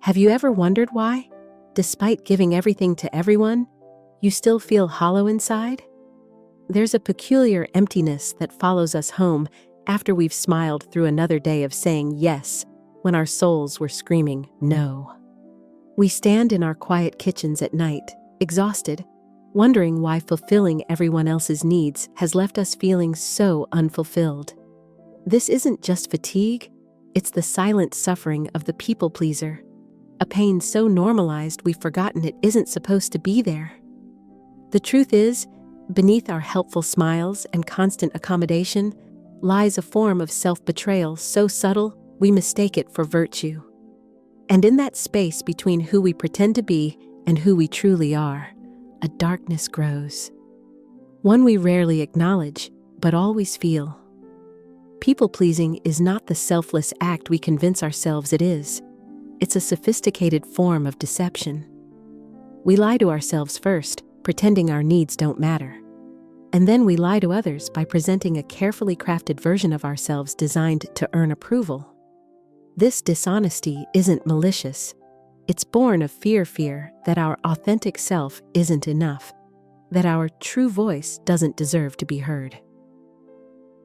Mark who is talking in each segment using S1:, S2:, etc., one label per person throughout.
S1: Have you ever wondered why, despite giving everything to everyone, you still feel hollow inside? There's a peculiar emptiness that follows us home after we've smiled through another day of saying yes when our souls were screaming no. We stand in our quiet kitchens at night, exhausted, wondering why fulfilling everyone else's needs has left us feeling so unfulfilled. This isn't just fatigue, it's the silent suffering of the people pleaser, a pain so normalized we've forgotten it isn't supposed to be there. The truth is, beneath our helpful smiles and constant accommodation lies a form of self-betrayal so subtle we mistake it for virtue. And in that space between who we pretend to be and who we truly are, a darkness grows. One we rarely acknowledge, but always feel. People-pleasing is not the selfless act we convince ourselves it is. It's a sophisticated form of deception. We lie to ourselves first, pretending our needs don't matter. And then we lie to others by presenting a carefully crafted version of ourselves designed to earn approval. This dishonesty isn't malicious. It's born of fear that our authentic self isn't enough, that our true voice doesn't deserve to be heard.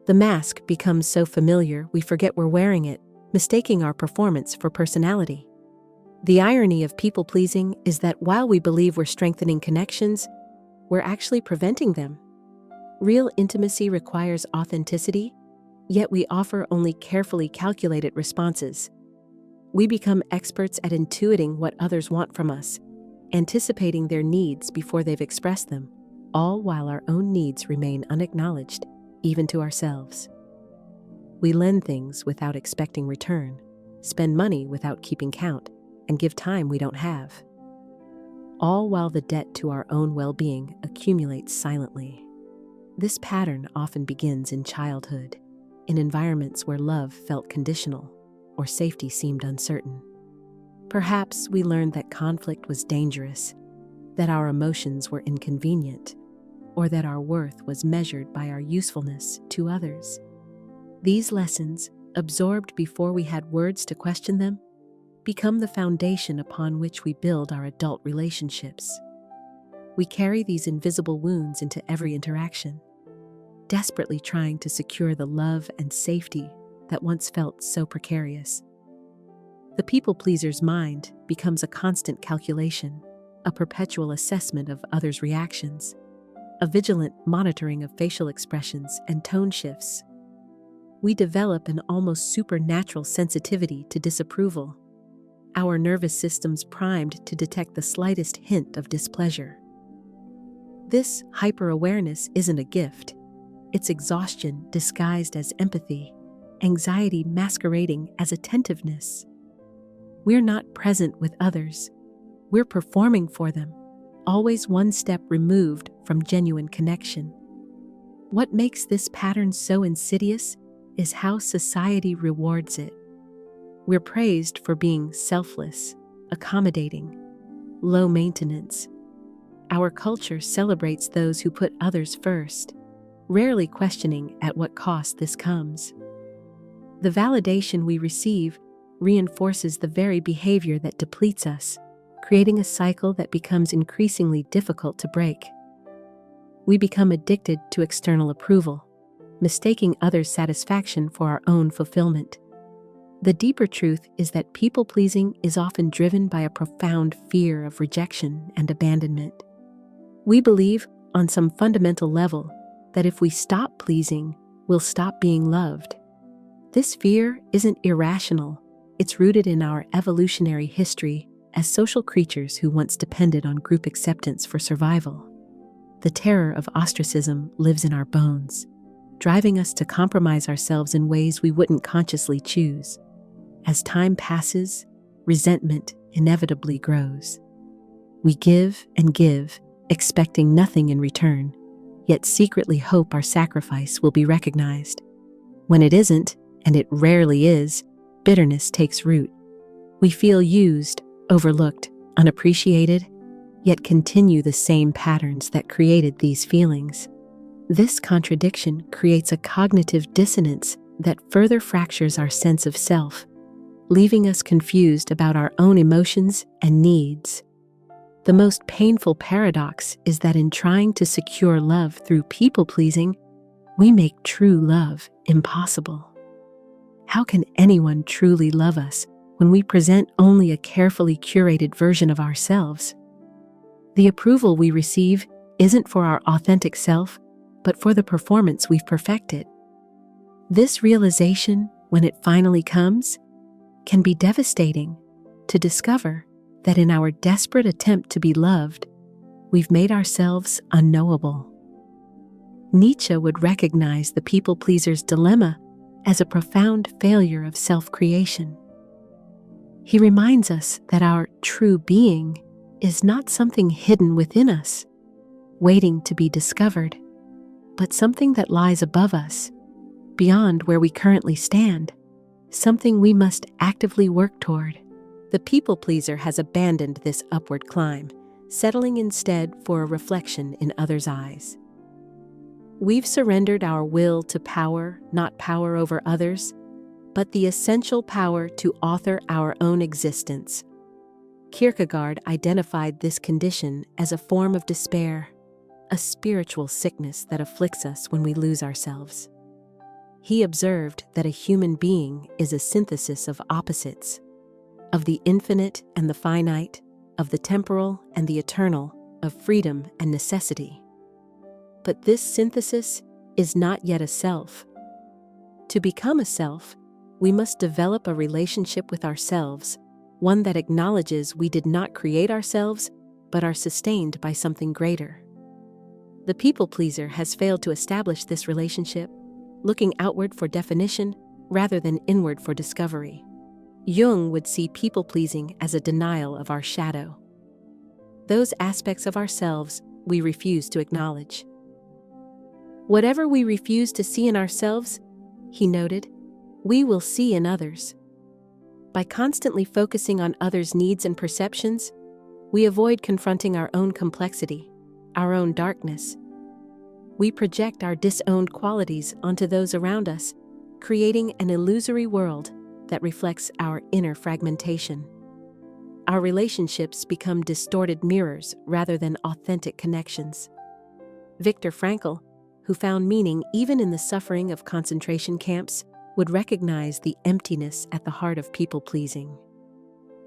S1: The mask becomes so familiar we forget we're wearing it, mistaking our performance for personality. The irony of people-pleasing is that while we believe we're strengthening connections, we're actually preventing them. Real intimacy requires authenticity, yet we offer only carefully calculated responses. We become experts at intuiting what others want from us, anticipating their needs before they've expressed them, all while our own needs remain unacknowledged, even to ourselves. We lend things without expecting return, spend money without keeping count, and give time we don't have. All while the debt to our own well-being accumulates silently. This pattern often begins in childhood, in environments where love felt conditional or safety seemed uncertain. Perhaps we learned that conflict was dangerous, that our emotions were inconvenient, or that our worth was measured by our usefulness to others. These lessons, absorbed before we had words to question them, become the foundation upon which we build our adult relationships. We carry these invisible wounds into every interaction, desperately trying to secure the love and safety that once felt so precarious. The people-pleaser's mind becomes a constant calculation, a perpetual assessment of others' reactions, a vigilant monitoring of facial expressions and tone shifts. We develop an almost supernatural sensitivity to disapproval, our nervous systems primed to detect the slightest hint of displeasure. This hyper-awareness isn't a gift. It's exhaustion disguised as empathy, anxiety masquerading as attentiveness. We're not present with others. We're performing for them, always one step removed from genuine connection. What makes this pattern so insidious is how society rewards it. We're praised for being selfless, accommodating, low maintenance. Our culture celebrates those who put others first, rarely questioning at what cost this comes. The validation we receive reinforces the very behavior that depletes us, creating a cycle that becomes increasingly difficult to break. We become addicted to external approval, mistaking others' satisfaction for our own fulfillment. The deeper truth is that people-pleasing is often driven by a profound fear of rejection and abandonment. We believe, on some fundamental level, that if we stop pleasing, we'll stop being loved. This fear isn't irrational. It's rooted in our evolutionary history as social creatures who once depended on group acceptance for survival. The terror of ostracism lives in our bones, driving us to compromise ourselves in ways we wouldn't consciously choose. As time passes, resentment inevitably grows. We give and give, expecting nothing in return, yet secretly hope our sacrifice will be recognized. When it isn't, and it rarely is, bitterness takes root. We feel used, overlooked, unappreciated, yet continue the same patterns that created these feelings. This contradiction creates a cognitive dissonance that further fractures our sense of self. leaving us confused about our own emotions and needs. The most painful paradox is that in trying to secure love through people-pleasing, we make true love impossible. How can anyone truly love us when we present only a carefully curated version of ourselves? The approval we receive isn't for our authentic self, but for the performance we've perfected. This realization, when it finally comes, can be devastating to discover that in our desperate attempt to be loved, we've made ourselves unknowable. Nietzsche would recognize the people-pleaser's dilemma as a profound failure of self-creation. He reminds us that our true being is not something hidden within us, waiting to be discovered, but something that lies above us, beyond where we currently stand, something we must actively work toward. The people-pleaser has abandoned this upward climb, settling instead for a reflection in others' eyes. We've surrendered our will to power, not power over others, but the essential power to author our own existence. Kierkegaard identified this condition as a form of despair, a spiritual sickness that afflicts us when we lose ourselves. He observed that a human being is a synthesis of opposites, of the infinite and the finite, of the temporal and the eternal, of freedom and necessity. But this synthesis is not yet a self. To become a self, we must develop a relationship with ourselves, one that acknowledges we did not create ourselves, but are sustained by something greater. The people-pleaser has failed to establish this relationship, looking outward for definition rather than inward for discovery. Jung would see people-pleasing as a denial of our shadow, those aspects of ourselves we refuse to acknowledge. Whatever we refuse to see in ourselves, he noted, we will see in others. By constantly focusing on others' needs and perceptions, we avoid confronting our own complexity, our own darkness. We project our disowned qualities onto those around us, creating an illusory world that reflects our inner fragmentation. Our relationships become distorted mirrors rather than authentic connections. Viktor Frankl, who found meaning even in the suffering of concentration camps, would recognize the emptiness at the heart of people-pleasing.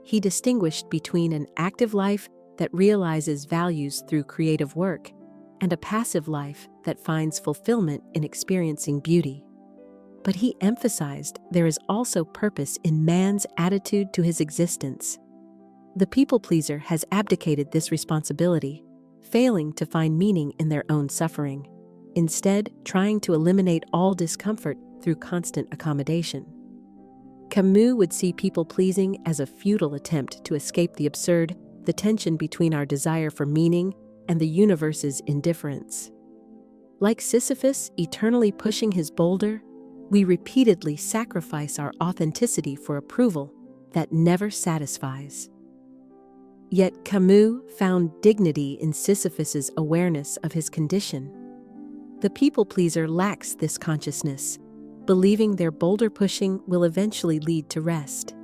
S1: He distinguished between an active life that realizes values through creative work and a passive life that finds fulfillment in experiencing beauty. But he emphasized there is also purpose in man's attitude to his existence. The people-pleaser has abdicated this responsibility, failing to find meaning in their own suffering, instead trying to eliminate all discomfort through constant accommodation. Camus would see people-pleasing as a futile attempt to escape the absurd, the tension between our desire for meaning and the universe's indifference. Like Sisyphus eternally pushing his boulder, we repeatedly sacrifice our authenticity for approval that never satisfies. Yet Camus found dignity in Sisyphus's awareness of his condition. The people-pleaser lacks this consciousness, believing their boulder pushing will eventually lead to rest.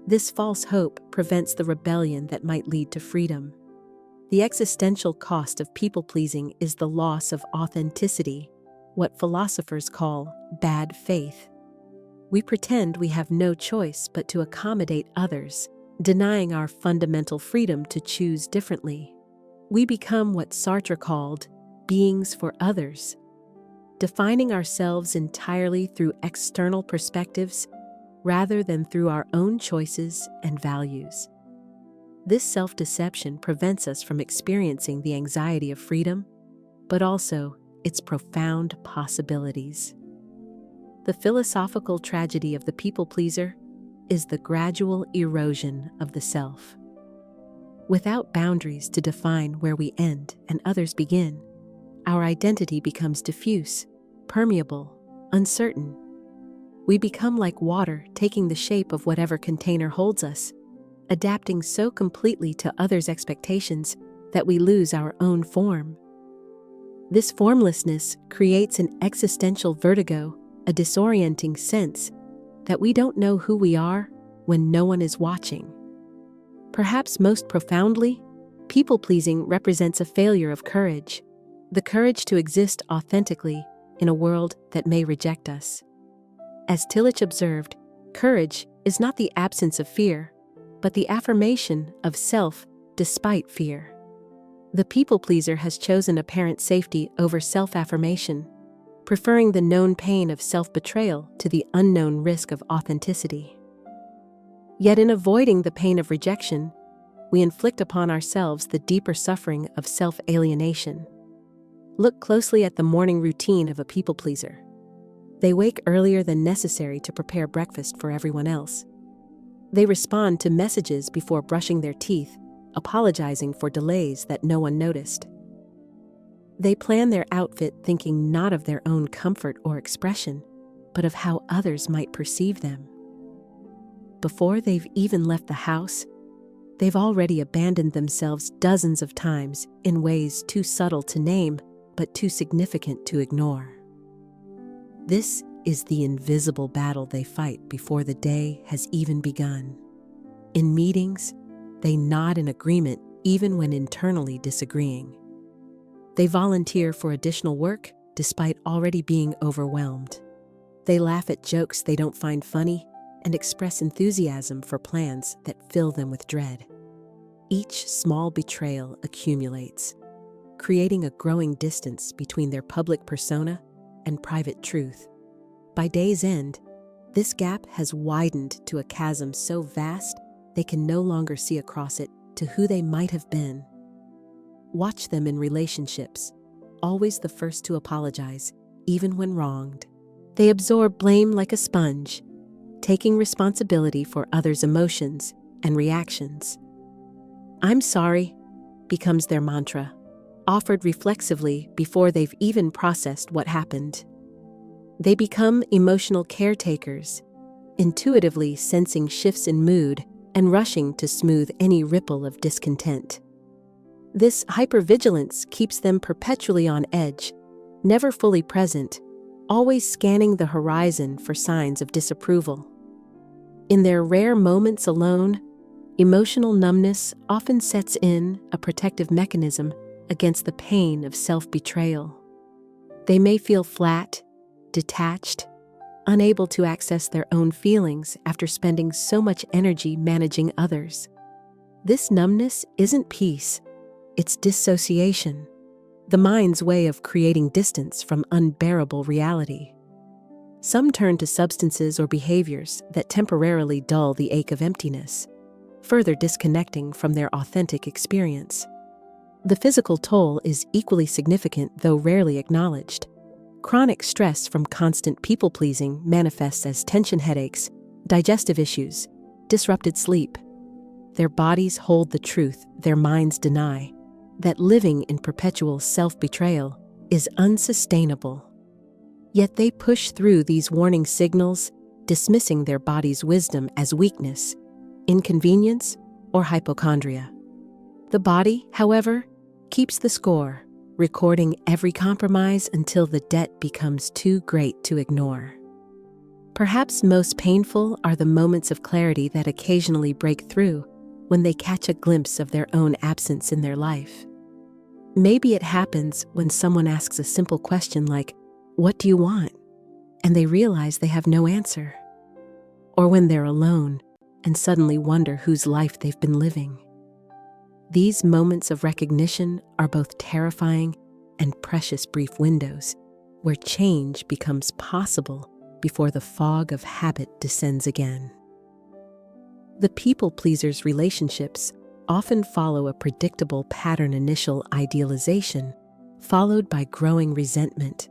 S1: This false hope prevents the rebellion that might lead to freedom. The existential cost of people-pleasing is the loss of authenticity, what philosophers call bad faith. We pretend we have no choice but to accommodate others, denying our fundamental freedom to choose differently. We become what Sartre called beings for others, defining ourselves entirely through external perspectives rather than through our own choices and values. This self-deception prevents us from experiencing the anxiety of freedom, but also its profound possibilities. The philosophical tragedy of the people-pleaser is the gradual erosion of the self. Without boundaries to define where we end and others begin, our identity becomes diffuse, permeable, uncertain. We become like water taking the shape of whatever container holds us, adapting so completely to others' expectations that we lose our own form. This formlessness creates an existential vertigo, a disorienting sense that we don't know who we are when no one is watching. Perhaps most profoundly, people-pleasing represents a failure of courage, the courage to exist authentically in a world that may reject us. As Tillich observed, courage is not the absence of fear, but the affirmation of self despite fear. The people-pleaser has chosen apparent safety over self-affirmation, preferring the known pain of self-betrayal to the unknown risk of authenticity. Yet in avoiding the pain of rejection, we inflict upon ourselves the deeper suffering of self-alienation. Look closely at the morning routine of a people-pleaser. They wake earlier than necessary to prepare breakfast for everyone else. They respond to messages before brushing their teeth, apologizing for delays that no one noticed. They plan their outfit thinking not of their own comfort or expression, but of how others might perceive them. Before they've even left the house, they've already abandoned themselves dozens of times in ways too subtle to name, but too significant to ignore. This is the invisible battle they fight before the day has even begun. In meetings, they nod in agreement even when internally disagreeing. They volunteer for additional work despite already being overwhelmed. They laugh at jokes they don't find funny and express enthusiasm for plans that fill them with dread. Each small betrayal accumulates, creating a growing distance between their public persona and private truth. By day's end, this gap has widened to a chasm so vast they can no longer see across it to who they might have been. Watch them in relationships, always the first to apologize, even when wronged. They absorb blame like a sponge, taking responsibility for others' emotions and reactions. "I'm sorry" becomes their mantra, offered reflexively before they've even processed what happened. They become emotional caretakers, intuitively sensing shifts in mood and rushing to smooth any ripple of discontent. This hypervigilance keeps them perpetually on edge, never fully present, always scanning the horizon for signs of disapproval. In their rare moments alone, emotional numbness often sets in, a protective mechanism against the pain of self-betrayal. They may feel flat, detached, unable to access their own feelings after spending so much energy managing others. This numbness isn't peace, it's dissociation, the mind's way of creating distance from unbearable reality. Some turn to substances or behaviors that temporarily dull the ache of emptiness, further disconnecting from their authentic experience. The physical toll is equally significant, though rarely acknowledged. Chronic stress from constant people-pleasing manifests as tension headaches, digestive issues, disrupted sleep. Their bodies hold the truth their minds deny, that living in perpetual self-betrayal is unsustainable. Yet they push through these warning signals, dismissing their body's wisdom as weakness, inconvenience, or hypochondria. The body, however, keeps the score, recording every compromise until the debt becomes too great to ignore. Perhaps most painful are the moments of clarity that occasionally break through when they catch a glimpse of their own absence in their life. Maybe it happens when someone asks a simple question like, "What do you want?" and they realize they have no answer. Or when they're alone and suddenly wonder whose life they've been living. These moments of recognition are both terrifying and precious brief windows where change becomes possible before the fog of habit descends again. The people-pleaser's relationships often follow a predictable pattern: initial idealization, followed by growing resentment.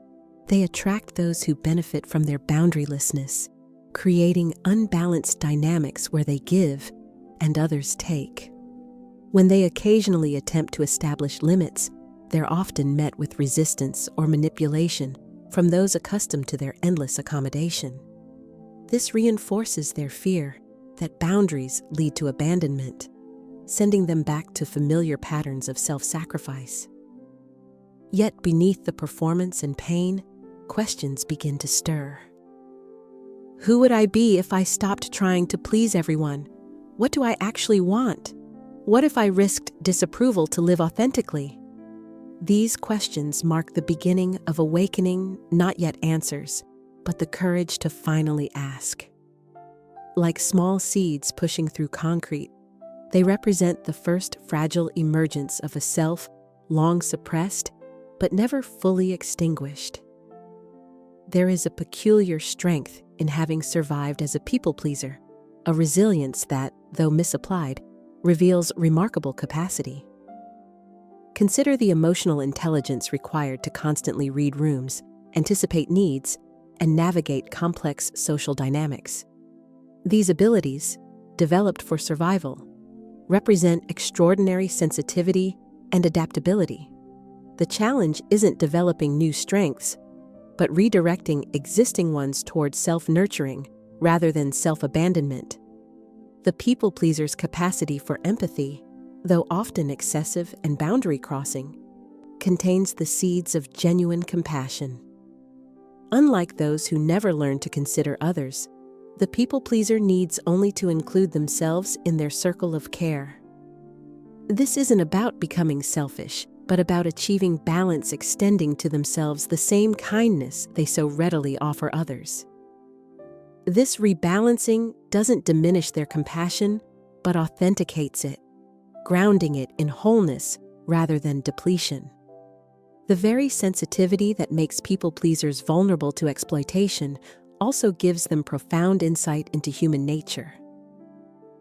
S1: They attract those who benefit from their boundarylessness, creating unbalanced dynamics where they give and others take. When they occasionally attempt to establish limits, they're often met with resistance or manipulation from those accustomed to their endless accommodation. This reinforces their fear that boundaries lead to abandonment, sending them back to familiar patterns of self-sacrifice. Yet beneath the performance and pain, questions begin to stir. Who would I be if I stopped trying to please everyone? What do I actually want? What if I risked disapproval to live authentically? These questions mark the beginning of awakening, not yet answers, but the courage to finally ask. Like small seeds pushing through concrete, they represent the first fragile emergence of a self long suppressed, but never fully extinguished. There is a peculiar strength in having survived as a people pleaser, a resilience that, though misapplied, reveals remarkable capacity. Consider the emotional intelligence required to constantly read rooms, anticipate needs, and navigate complex social dynamics. These abilities, developed for survival, represent extraordinary sensitivity and adaptability. The challenge isn't developing new strengths, but redirecting existing ones towards self-nurturing rather than self-abandonment. The people pleaser's capacity for empathy, though often excessive and boundary-crossing, contains the seeds of genuine compassion. Unlike those who never learn to consider others, the people pleaser needs only to include themselves in their circle of care. This isn't about becoming selfish, but about achieving balance, extending to themselves the same kindness they so readily offer others. This rebalancing doesn't diminish their compassion, but authenticates it, grounding it in wholeness rather than depletion. The very sensitivity that makes people pleasers vulnerable to exploitation also gives them profound insight into human nature.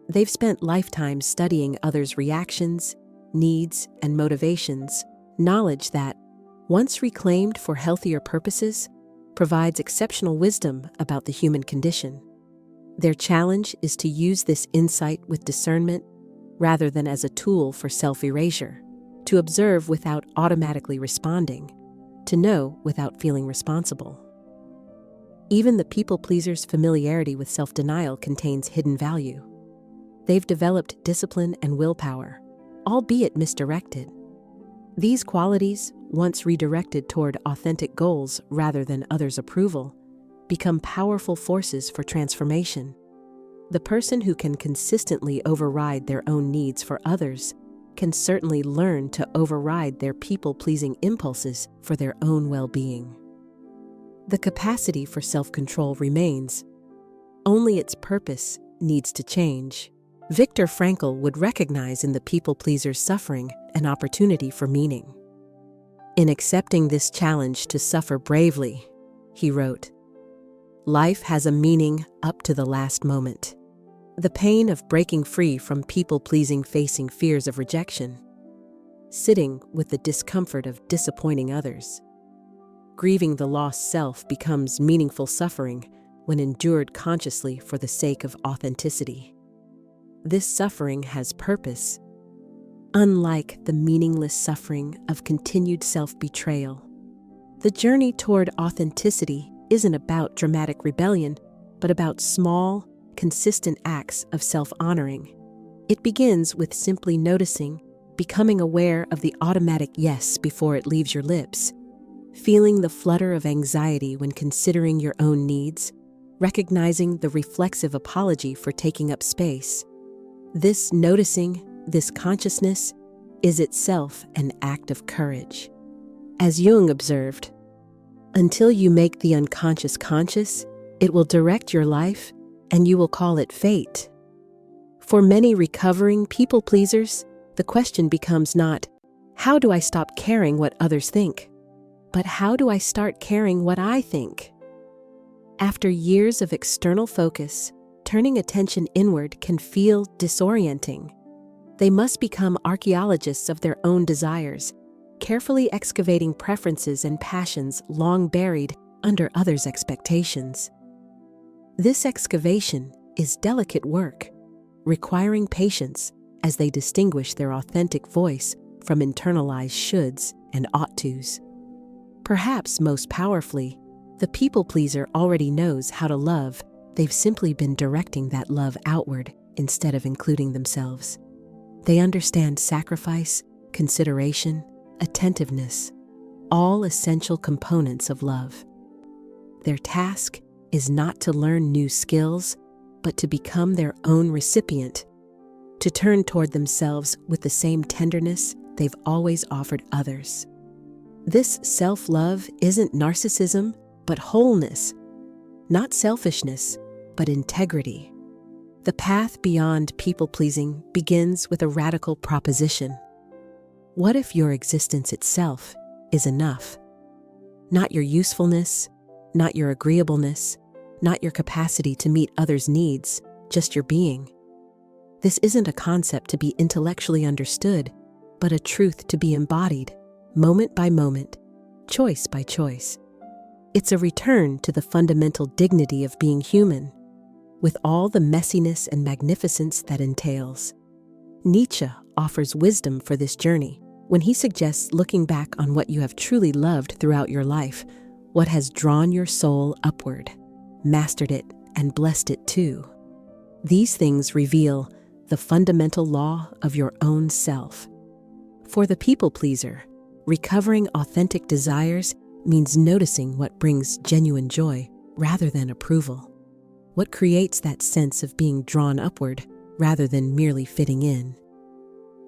S1: They've spent lifetimes studying others' reactions, needs, and motivations, knowledge that, once reclaimed for healthier purposes, provides exceptional wisdom about the human condition. Their challenge is to use this insight with discernment rather than as a tool for self-erasure, to observe without automatically responding, to know without feeling responsible. Even the people pleaser's familiarity with self-denial contains hidden value. They've developed discipline and willpower, albeit misdirected. These qualities, once redirected toward authentic goals rather than others' approval, become powerful forces for transformation. The person who can consistently override their own needs for others can certainly learn to override their people-pleasing impulses for their own well-being. The capacity for self-control remains. Only its purpose needs to change. Viktor Frankl would recognize in the people-pleaser's suffering an opportunity for meaning. In accepting this challenge to suffer bravely, he wrote, "Life has a meaning up to the last moment. The pain of breaking free from people-pleasing, facing fears of rejection, sitting with the discomfort of disappointing others. Grieving the lost self becomes meaningful suffering when endured consciously for the sake of authenticity. This suffering has purpose, unlike the meaningless suffering of continued self-betrayal. The journey toward authenticity isn't about dramatic rebellion, but about small, consistent acts of self-honoring. It begins with simply noticing, becoming aware of the automatic yes before it leaves your lips, feeling the flutter of anxiety when considering your own needs, recognizing the reflexive apology for taking up space. This noticing, this consciousness, is itself an act of courage. As Jung observed, until you make the unconscious conscious, it will direct your life, and you will call it fate. For many recovering people pleasers, the question becomes not, how do I stop caring what others think? But how do I start caring what I think? After years of external focus, turning attention inward can feel disorienting. They must become archaeologists of their own desires, carefully excavating preferences and passions long buried under others' expectations. This excavation is delicate work, requiring patience as they distinguish their authentic voice from internalized shoulds and ought-tos. Perhaps most powerfully, the people pleaser already knows how to love. They've simply been directing that love outward instead of including themselves. They understand sacrifice, consideration, attentiveness, all essential components of love. Their task, is not to learn new skills, but to become their own recipient, to turn toward themselves with the same tenderness they've always offered others. This self-love isn't narcissism, but wholeness, not selfishness, but integrity. The path beyond people-pleasing begins with a radical proposition. What if your existence itself is enough? Not your usefulness, not your agreeableness, not your capacity to meet others' needs, just your being. This isn't a concept to be intellectually understood, but a truth to be embodied, moment by moment, choice by choice. It's a return to the fundamental dignity of being human, with all the messiness and magnificence that entails. Nietzsche offers wisdom for this journey when he suggests looking back on what you have truly loved throughout your life, what has drawn your soul upward, mastered it, and blessed it too. These things reveal the fundamental law of your own self. For the people pleaser, recovering authentic desires means noticing what brings genuine joy rather than approval. What creates that sense of being drawn upward rather than merely fitting in.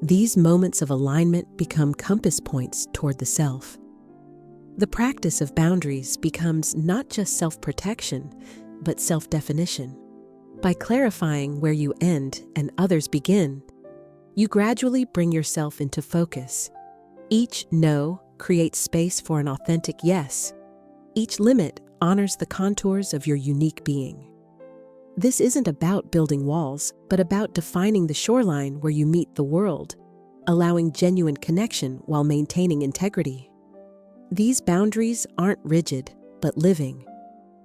S1: These moments of alignment become compass points toward the self. The practice of boundaries becomes not just self-protection, but self-definition. By clarifying where you end and others begin, you gradually bring yourself into focus. Each no creates space for an authentic yes. Each limit honors the contours of your unique being. This isn't about building walls, but about defining the shoreline where you meet the world, allowing genuine connection while maintaining integrity. These boundaries aren't rigid, but living,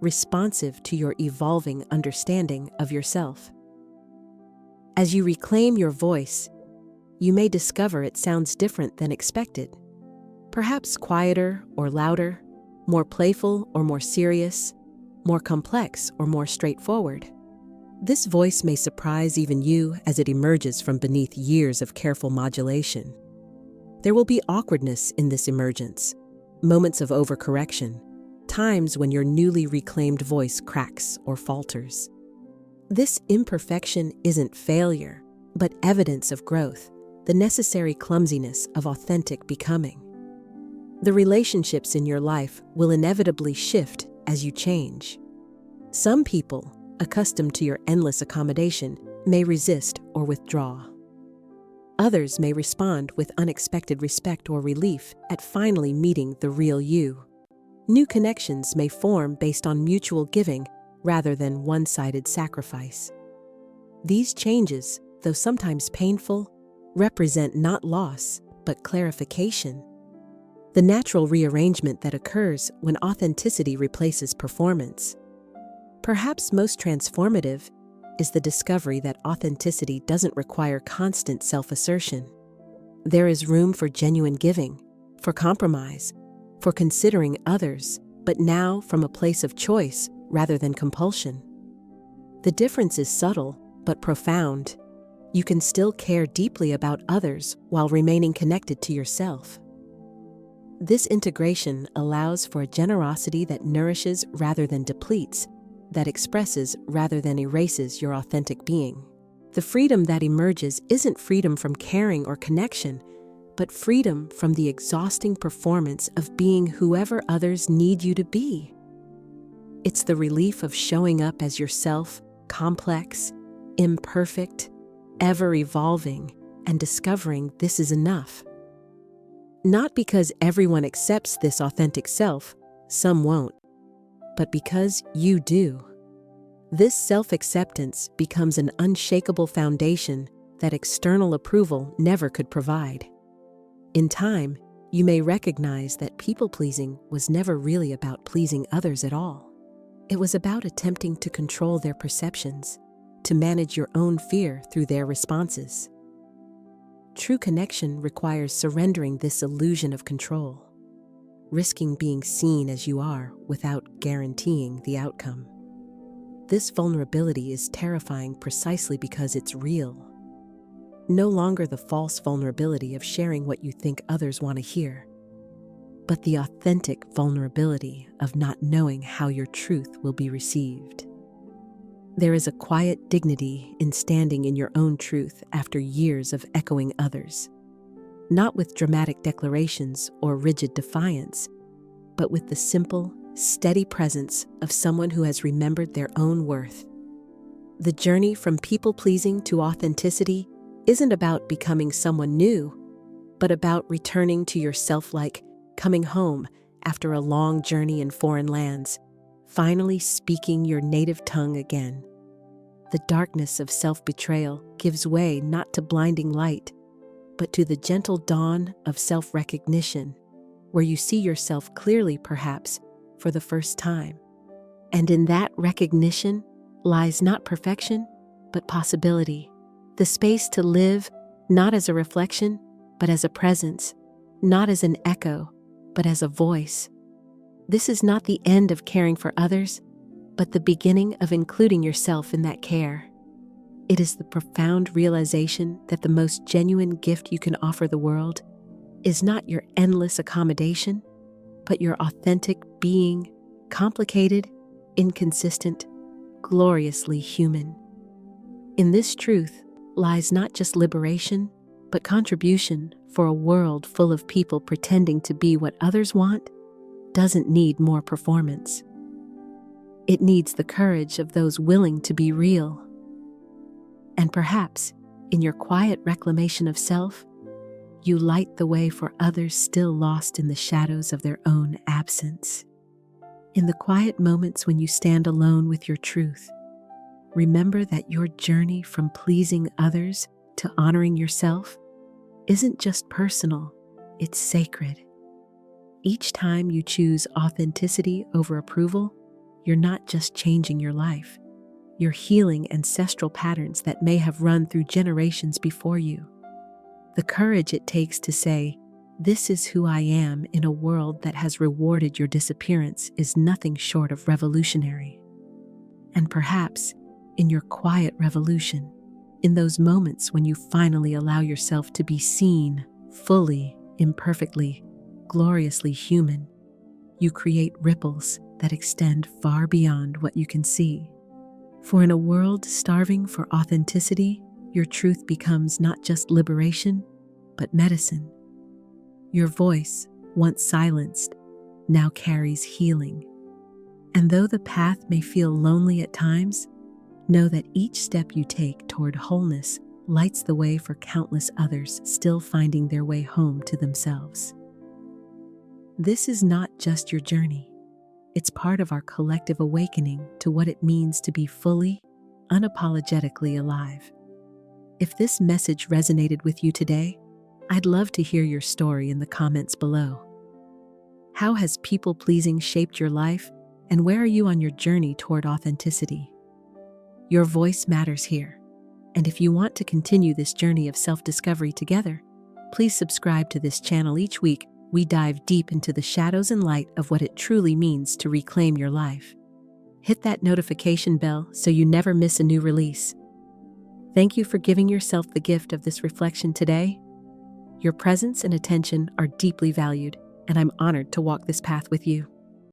S1: responsive to your evolving understanding of yourself. As you reclaim your voice, you may discover it sounds different than expected. Perhaps quieter or louder, more playful or more serious, more complex or more straightforward. This voice may surprise even you as it emerges from beneath years of careful modulation. There will be awkwardness in this emergence, moments of overcorrection, times when your newly reclaimed voice cracks or falters. This imperfection isn't failure, but evidence of growth, the necessary clumsiness of authentic becoming. The relationships in your life will inevitably shift as you change. Some people, accustomed to your endless accommodation, may resist or withdraw. Others may respond with unexpected respect or relief at finally meeting the real you. New connections may form based on mutual giving rather than one-sided sacrifice. These changes, though sometimes painful, represent not loss, but clarification. The natural rearrangement that occurs when authenticity replaces performance. Perhaps most transformative is the discovery that authenticity doesn't require constant self-assertion. There is room for genuine giving, for compromise, for considering others, but now from a place of choice rather than compulsion. The difference is subtle, but profound. You can still care deeply about others while remaining connected to yourself. This integration allows for a generosity that nourishes rather than depletes, that expresses rather than erases your authentic being. The freedom that emerges isn't freedom from caring or connection, but freedom from the exhausting performance of being whoever others need you to be. It's the relief of showing up as yourself, complex, imperfect, ever-evolving, and discovering this is enough. Not because everyone accepts this authentic self, some won't, but because you do. This self-acceptance becomes an unshakable foundation that external approval never could provide. In time, you may recognize that people-pleasing was never really about pleasing others at all. It was about attempting to control their perceptions, to manage your own fear through their responses. True connection requires surrendering this illusion of control, risking being seen as you are without guaranteeing the outcome. This vulnerability is terrifying precisely because it's real. No longer the false vulnerability of sharing what you think others want to hear, but the authentic vulnerability of not knowing how your truth will be received. There is a quiet dignity in standing in your own truth after years of echoing others, not with dramatic declarations or rigid defiance, but with the simple, steady presence of someone who has remembered their own worth. The journey from people-pleasing to authenticity isn't about becoming someone new, but about returning to yourself, like coming home after a long journey in foreign lands, finally speaking your native tongue again. The darkness of self-betrayal gives way not to blinding light, but to the gentle dawn of self-recognition, where you see yourself clearly, perhaps, for the first time. And in that recognition lies not perfection, but possibility. The space to live not as a reflection, but as a presence, not as an echo, but as a voice. This is not the end of caring for others, but the beginning of including yourself in that care. It is the profound realization that the most genuine gift you can offer the world is not your endless accommodation, but your authentic being, complicated, inconsistent, gloriously human. In this truth lies not just liberation, but contribution, for a world full of people pretending to be what others want doesn't need more performance. It needs the courage of those willing to be real. And perhaps, in your quiet reclamation of self, you light the way for others still lost in the shadows of their own absence. In the quiet moments when you stand alone with your truth, remember that your journey from pleasing others to honoring yourself isn't just personal, it's sacred. Each time you choose authenticity over approval, you're not just changing your life, you're healing ancestral patterns that may have run through generations before you. The courage it takes to say, "This is who I am," in a world that has rewarded your disappearance is nothing short of revolutionary. And perhaps, in your quiet revolution, in those moments when you finally allow yourself to be seen, fully, imperfectly, gloriously human, you create ripples that extend far beyond what you can see. For in a world starving for authenticity, your truth becomes not just liberation, but medicine. Your voice, once silenced, now carries healing. And though the path may feel lonely at times, know that each step you take toward wholeness lights the way for countless others still finding their way home to themselves. This is not just your journey. It's part of our collective awakening to what it means to be fully, unapologetically alive. If this message resonated with you today, I'd love to hear your story in the comments below. How has people-pleasing shaped your life, and where are you on your journey toward authenticity? Your voice matters here, and if you want to continue this journey of self-discovery together, please subscribe to this channel. Each week, we dive deep into the shadows and light of what it truly means to reclaim your life. Hit that notification bell so you never miss a new release. Thank you for giving yourself the gift of this reflection today. Your presence and attention are deeply valued, and I'm honored to walk this path with you.